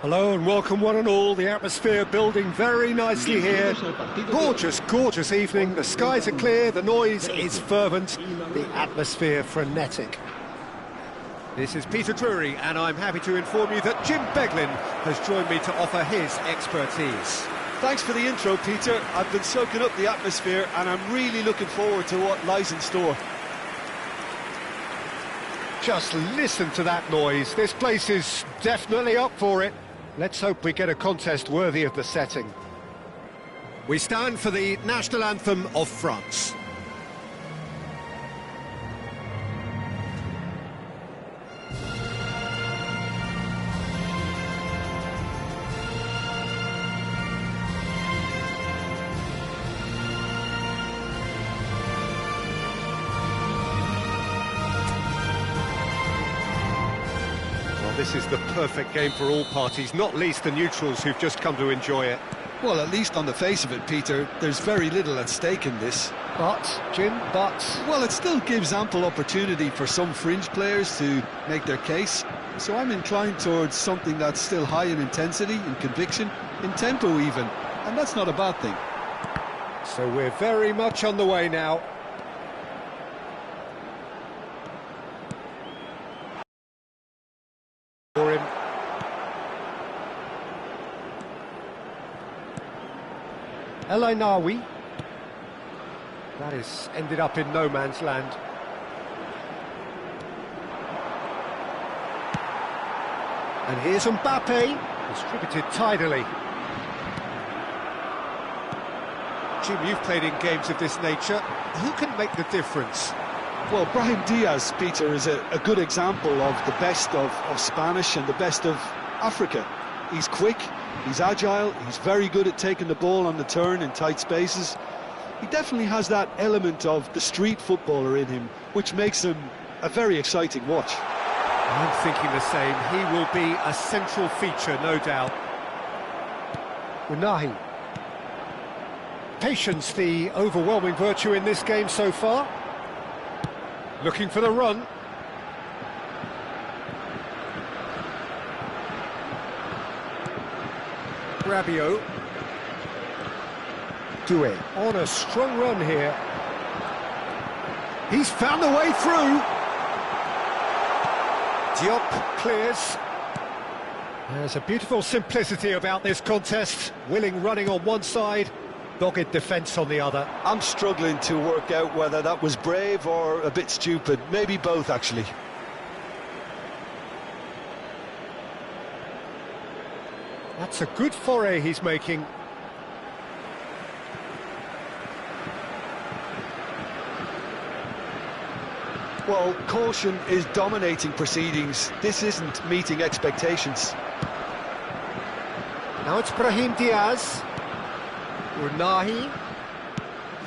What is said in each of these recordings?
Hello and welcome one and all. The atmosphere building very nicely here. Gorgeous, gorgeous evening. The skies are clear, the noise is fervent, the atmosphere frenetic. This is Peter Drury and I'm happy to inform you that Jim Beglin has joined me to offer his expertise. Thanks for the intro, Peter. I've been soaking up the atmosphere and I'm really looking forward to what lies in store. Just listen to that noise. This place is definitely up for it. Let's hope we get a contest worthy of the setting. We stand for the national anthem of France. This is the perfect game for all parties, not least the neutrals who've just come to enjoy it. Well, at least on the face of it, Peter, there's very little at stake in this. But, Jim, well, it still gives ample opportunity for some fringe players to make their case. So I'm inclined towards something that's still high in intensity, in conviction, in tempo even. And that's not a bad thing. So we're very much on the way now. For him. El Ainaoui. That has ended up in no man's land. And here's Mbappe, distributed tidily. Jim, you've played in games of this nature. Who can make the difference? Well, Brahim Diaz, Peter, is a good example of the best of Spanish and the best of Africa. He's quick, he's agile, he's very good at taking the ball on the turn in tight spaces. He definitely has that element of the street footballer in him, which makes him a very exciting watch. I'm thinking the same. He will be a central feature, no doubt. Unahi. Patience, the overwhelming virtue in this game so far. Looking for the run. Rabiot. Doué on a strong run here. He's found the way through. Diop clears. There's a beautiful simplicity about this contest. Willing running on one side, dogged defence on the other. I'm struggling to work out whether that was brave or a bit stupid. Maybe both, actually. That's a good foray he's making. Well, caution is dominating proceedings. This isn't meeting expectations. Now it's Brahim Diaz. Unahi.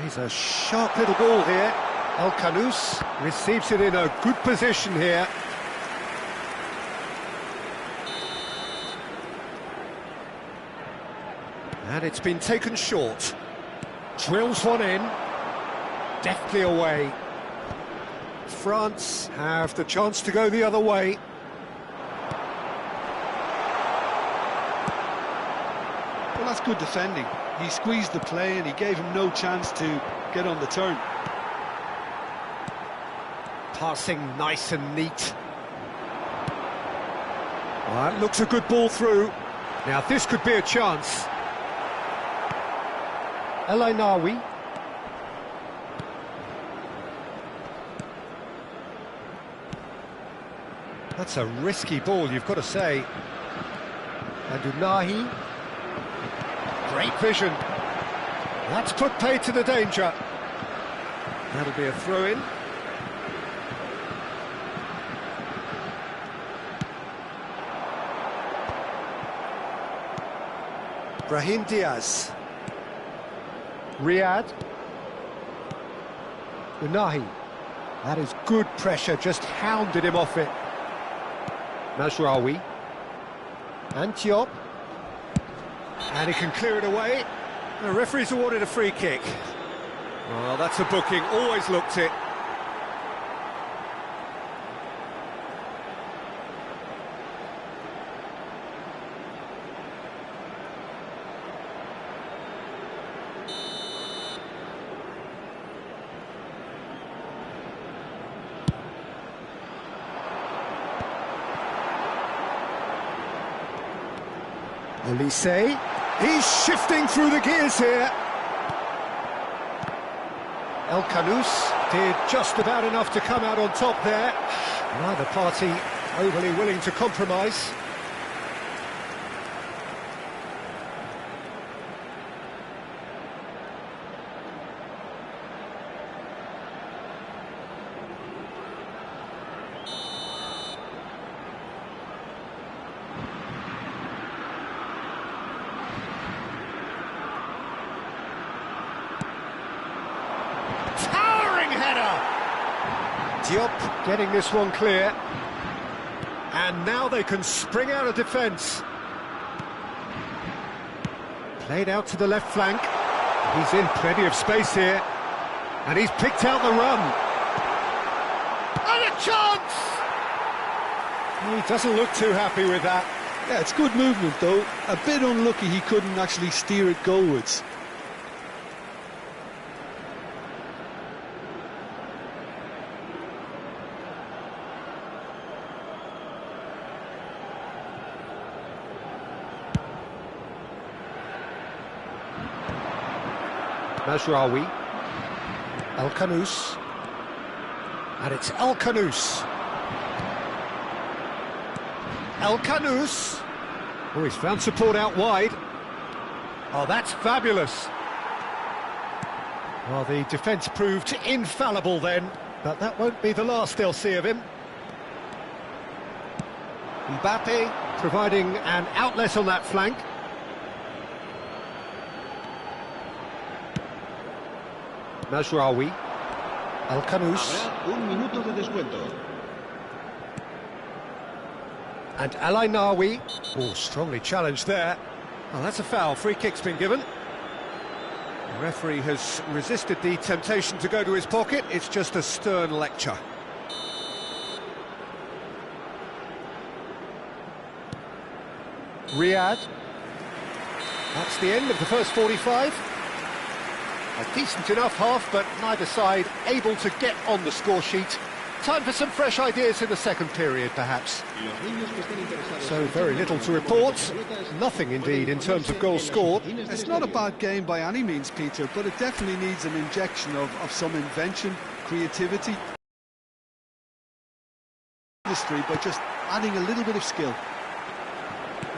He's a sharp little ball here. El Kanous receives it in a good position here. And it's been taken short. Drills one in. Deftly away. France have the chance to go the other way. Well, that's good defending. He squeezed the play and he gave him no chance to get on the turn. Passing nice and neat. Well, that looks a good ball through. Now this could be a chance. El Ainaoui. That's a risky ball, you've got to say. And Unahi. Great vision. That's put paid to the danger. That'll be a throw-in. Brahim Diaz. Riyad. Unahi. That is good pressure, just hounded him off it. Mazraoui. And Diop. And he can clear it away. The referee's awarded a free kick. Well, that's a booking, always looked it. Olise, he's shifting through the gears here. El Kanous did just about enough to come out on top there. Neither party overly willing to compromise. Diop getting this one clear, and now they can spring out of defence. Played out to the left flank. He's in plenty of space here, and he's picked out the run. And a chance! He doesn't look too happy with that. Yeah, it's good movement though. A bit unlucky he couldn't actually steer it goalwards. Mazraoui, El Kanous, and it's El Kanous. El Kanous. Oh, he's found support out wide. Oh, that's fabulous. Well, the defence proved infallible then, but that won't be the last they'll see of him. Mbappe providing an outlet on that flank. Mazraoui, El Kanous, un minuto de descuento. And El Ainaoui. Oh, strongly challenged there. Well, that's a foul. Free kick's been given. The referee has resisted the temptation to go to his pocket. It's just a stern lecture. Riyad. That's the end of the first 45. A decent enough half, but neither side able to get on the score sheet. Time for some fresh ideas in the second period, perhaps. So very little to report. Nothing, indeed, in terms of goals scored. It's not a bad game by any means, Peter, but it definitely needs an injection of some invention, creativity, but just adding a little bit of skill.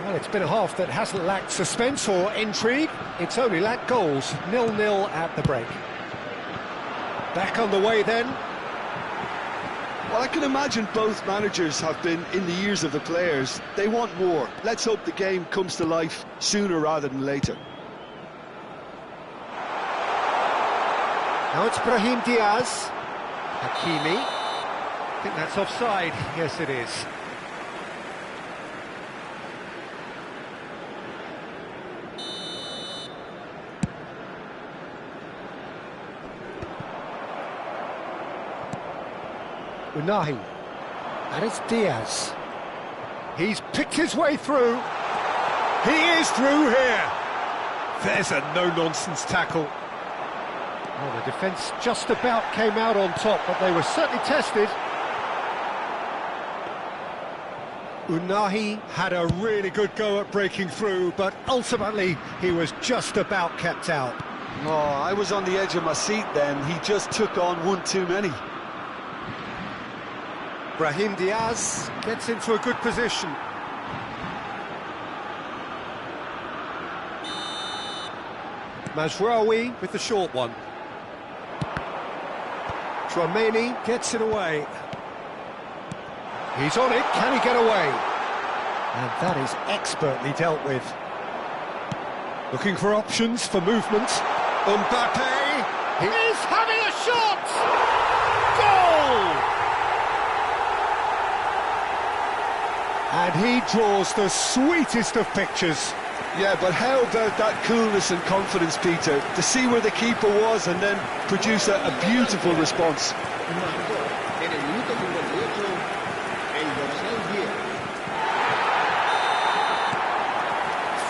Well, it's been a half that hasn't lacked suspense or intrigue. It's only lacked goals. 0-0 at the break. Back on the way then. Well, I can imagine both managers have been in the ears of the players. They want more. Let's hope the game comes to life sooner rather than later. Now it's Brahim Diaz. Hakimi. I think that's offside. Yes, it is. Unahi, and it's Diaz. He's picked his way through. He is through here. There's a no-nonsense tackle. Well, the defence just about came out on top, but they were certainly tested. Unahi had a really good go at breaking through, but ultimately he was just about kept out. Oh, I was on the edge of my seat then. He just took on one too many. Brahim Diaz gets into a good position. Mazraoui with the short one. Tchouameni gets it away. He's on it, can he get away? And that is expertly dealt with. Looking for options for movement. Mbappe, he is having a shot! Goal! And he draws the sweetest of pictures. Yeah, but how about that coolness and confidence, Peter, to see where the keeper was and then produce a beautiful response.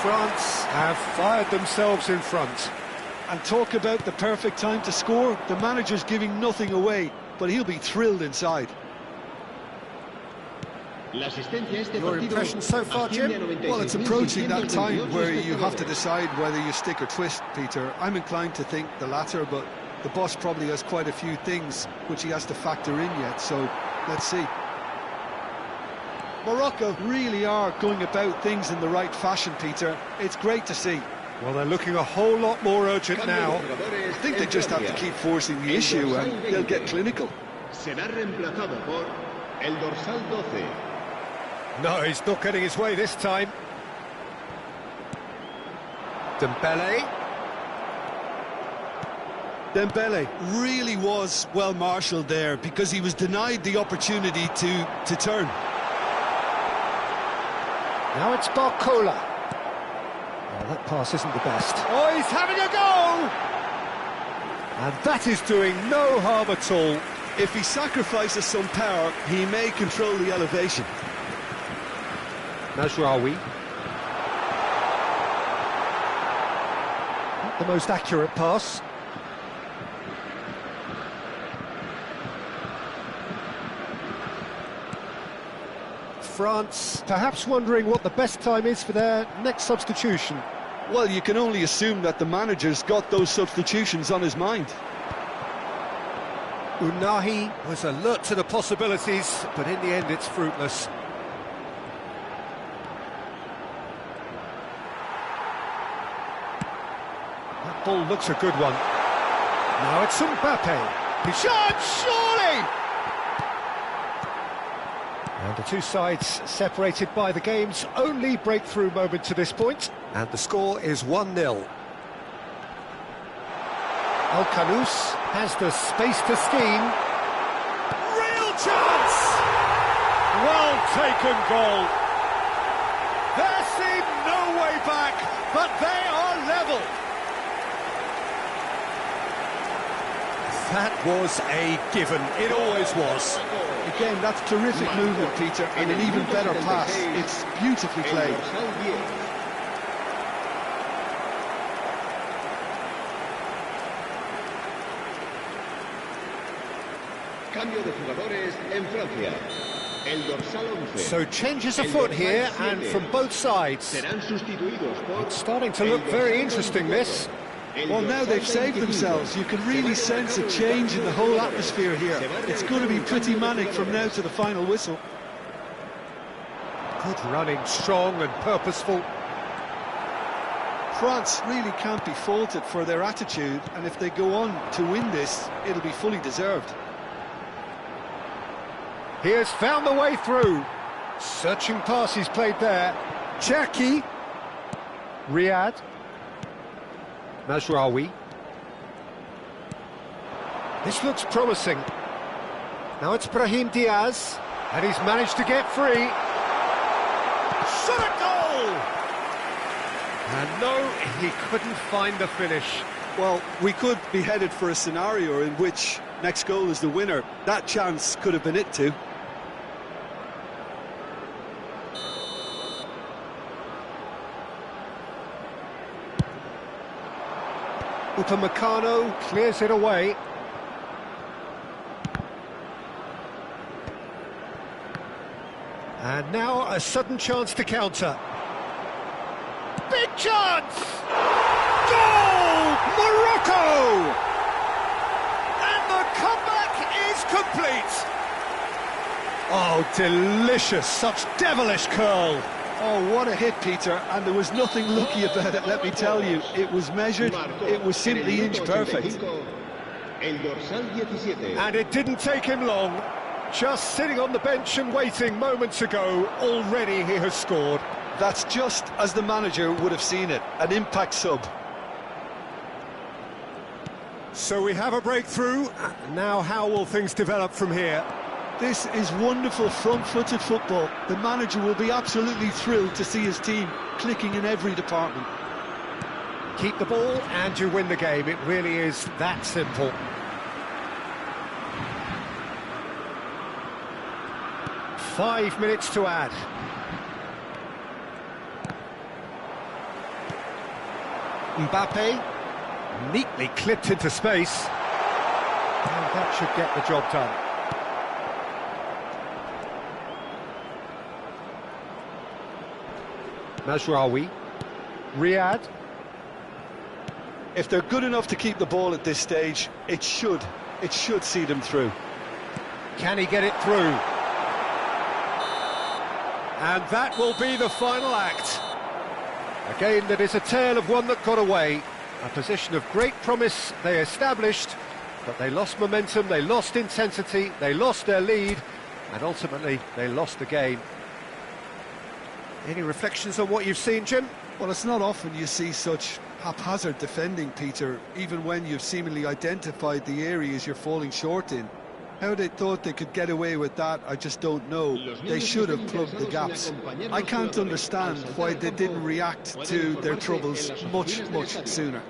France have fired themselves in front. And talk about the perfect time to score. The manager's giving nothing away, but he'll be thrilled inside. Your impression so far, Jim? Well, it's approaching that time where you have to decide whether you stick or twist, Peter. I'm inclined to think the latter, but the boss probably has quite a few things which he has to factor in yet, so let's see. Morocco really are going about things in the right fashion, Peter. It's great to see. Well, they're looking a whole lot more urgent now. I think they just have to keep forcing the issue and they'll get clinical. No, he's not getting his way this time. Dembele really was well marshalled there because he was denied the opportunity to turn. Now it's Barcola. Oh, that pass isn't the best. Oh, he's having a go! And that is doing no harm at all. If he sacrifices some power, he may control the elevation. Mazraoui. Not the most accurate pass. France perhaps wondering what the best time is for their next substitution. Well, you can only assume that the manager's got those substitutions on his mind. Unahi was alert to the possibilities, but in the end it's fruitless. That ball looks a good one. Now it's Mbappe. He shot, surely! And the two sides separated by the game's only breakthrough moment to this point. And the score is 1-0. Al-Khanous has the space to scheme. Real chance! Well taken goal. There seemed no way back, but they are level. That was a given. It always was. Again, that's terrific movement, Peter, and an even better pass. It's beautifully played. So changes afoot here, and from both sides. It's starting to look very interesting, this. Well, now they've saved themselves. You can really sense a change in the whole atmosphere here. It's going to be pretty manic from now to the final whistle. Good running, strong and purposeful. France really can't be faulted for their attitude, and if they go on to win this, it'll be fully deserved. He has found the way through. Searching passes played there. Cherki. Riyad. Mazraoui. This looks promising. Now it's Brahim Diaz, and he's managed to get free. Shot a goal! And no, he couldn't find the finish. Well, we could be headed for a scenario in which next goal is the winner. That chance could have been it too. Upamecano clears it away. And now a sudden chance to counter. Big chance! Goal! Morocco! And the comeback is complete. Oh, delicious, such devilish curl. Oh, what a hit, Peter, and there was nothing lucky about it, let me tell you. It was measured, it was simply inch perfect. And it didn't take him long. Just sitting on the bench and waiting moments ago, already he has scored. That's just as the manager would have seen it, an impact sub. So we have a breakthrough. Now how will things develop from here? This is wonderful front-footed football. The manager will be absolutely thrilled to see his team clicking in every department. Keep the ball and you win the game. It really is that simple. Five minutes to add. Mbappe, neatly clipped into space. And that should get the job done. Mazraoui. Riyad. If they're good enough to keep the ball at this stage, it should see them through. Can he get it through? And that will be the final act. A game that is a tale of one that got away. A position of great promise they established, but they lost momentum, they lost intensity, they lost their lead, and ultimately they lost the game. Any reflections on what you've seen, Jim? Well, it's not often you see such haphazard defending, Peter, even when you've seemingly identified the areas you're falling short in. How they thought they could get away with that, I just don't know. They should have plugged the gaps. I can't understand why they didn't react to their troubles much sooner.